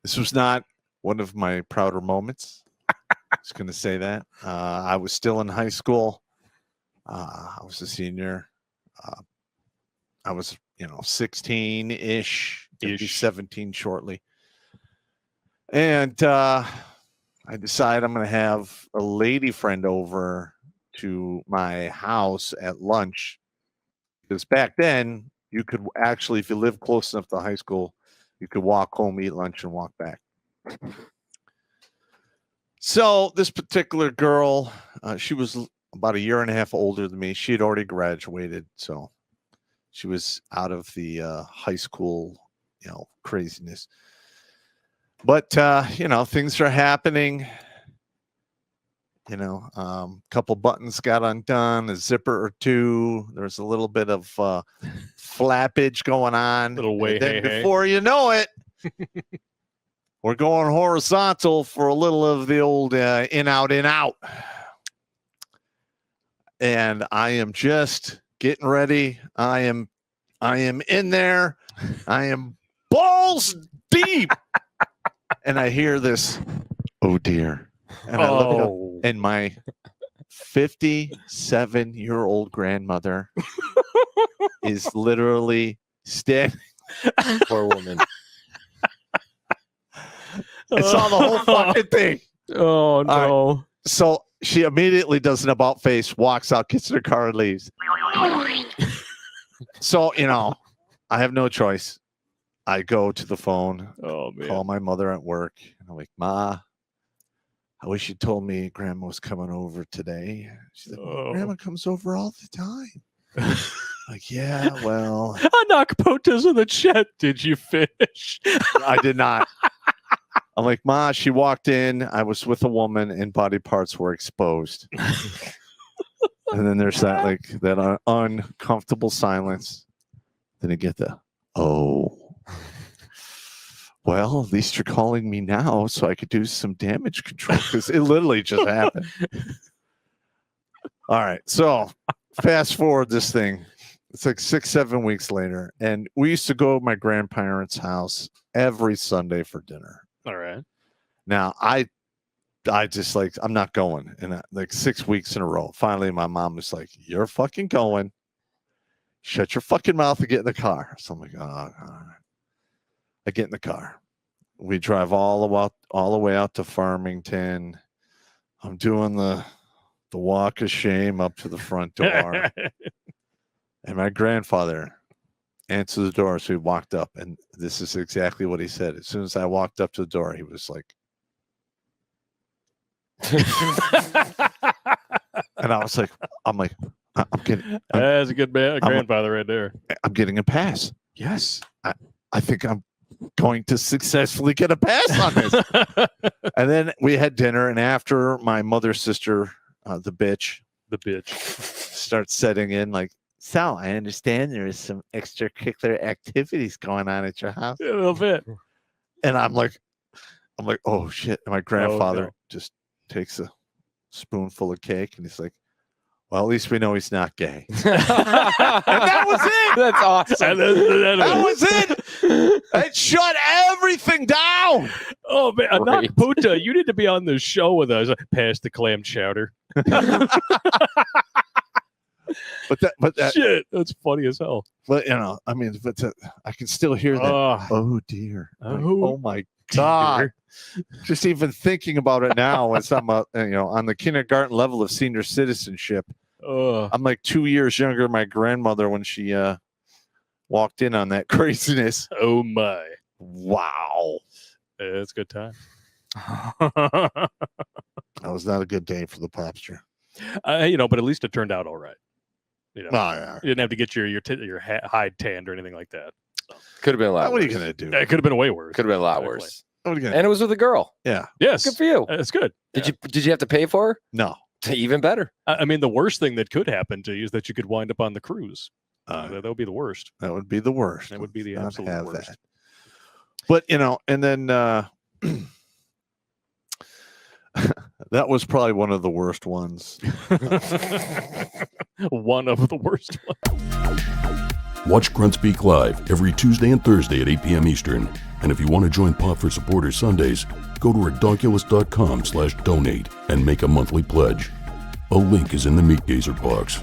This was not one of my prouder moments. I was going to say that. I was still in high school. I was a senior. I was, 16-ish, gonna be 17 shortly. And I decided I'm going to have a lady friend over to my house at lunch. Because back then, you could actually, if you lived close enough to high school, you could walk home, eat lunch, and walk back. So this particular girl, she was about a year and a half older than me. She had already graduated, so she was out of the high school, craziness. But, things are happening. Couple buttons got undone, a zipper or two. There's a little bit of flappage going on. Before you know it, we're going horizontal for a little of the old in, out, in, out. And I am just getting ready. I am in there. I am balls deep. And I hear this, oh dear. And I look up, and my 57-year-old grandmother is literally standing. Poor woman. I saw the whole fucking thing. Oh, no. Right. So she immediately does an about face, walks out, gets in her car, and leaves. So, I have no choice. I go to the phone, call my mother at work, and I'm like, Ma, I wish you told me Grandma was coming over today. She's like, Grandma comes over all the time. Like, yeah, well. I knock potas in the chat. Did you finish? I did not. I'm like, Ma, she walked in. I was with a woman and body parts were exposed. And then there's that uncomfortable silence. Then you get the, well, at least you're calling me now so I could do some damage control because it literally just happened. All right. So fast forward this thing. It's like 6-7 weeks later. And we used to go to my grandparents' house every Sunday for dinner. All right. Now, I just I'm not going. And 6 weeks in a row. Finally, my mom was like, you're fucking going. Shut your fucking mouth and get in the car. So I'm like, oh, all right. I get in the car. We drive all the way out to Farmington. I'm doing the walk of shame up to the front door. And my grandfather answered the door. So he walked up, and this is exactly what he said. As soon as I walked up to the door, he was like, and I was like, I'm getting. That's a good grandfather right there. I'm getting a pass. Yes, I think I'm going to successfully get a pass on this. And then we had dinner, and after my mother's sister, the bitch, starts setting in like, so I understand there is some extracurricular activities going on at your house. Yeah, a little bit. And I'm like, oh shit. And my grandfather just takes a spoonful of cake and he's like, well, at least we know he's not gay. And that was it. That's awesome. That was it. It shut everything down. Oh, man. Anak Puta, you need to be on the show with us. Pass the clam chowder. But that shit, that's funny as hell. But I can still hear that. Oh dear. Oh my God. Just even thinking about it now, as I'm on the kindergarten level of senior citizenship. I'm like 2 years younger than my grandmother when she walked in on that craziness. Oh my! Wow, it's a good time. That was not a good day for the popster. But at least it turned out all right. You didn't have to get your hide tanned or anything like that. So. Could have been a lot. What are you gonna do? It could have been way worse. Could have been a lot worse. What are you gonna and it was with a girl. Yeah. Yes. Good for you. It's good. Did you have to pay for her? No. Even better. I mean, the worst thing that could happen to you is that you could wind up on the cruise. That would be the worst. That would be the worst. That would be the absolute worst. That. But and then that was probably one of the worst ones. One of the worst ones. Watch Grunt Speak live every Tuesday and Thursday at 8 p.m. Eastern. And if you want to join Popp for Supporters Sundays, go to redonkulous.com/donate and make a monthly pledge. A link is in the Meat Gazer box.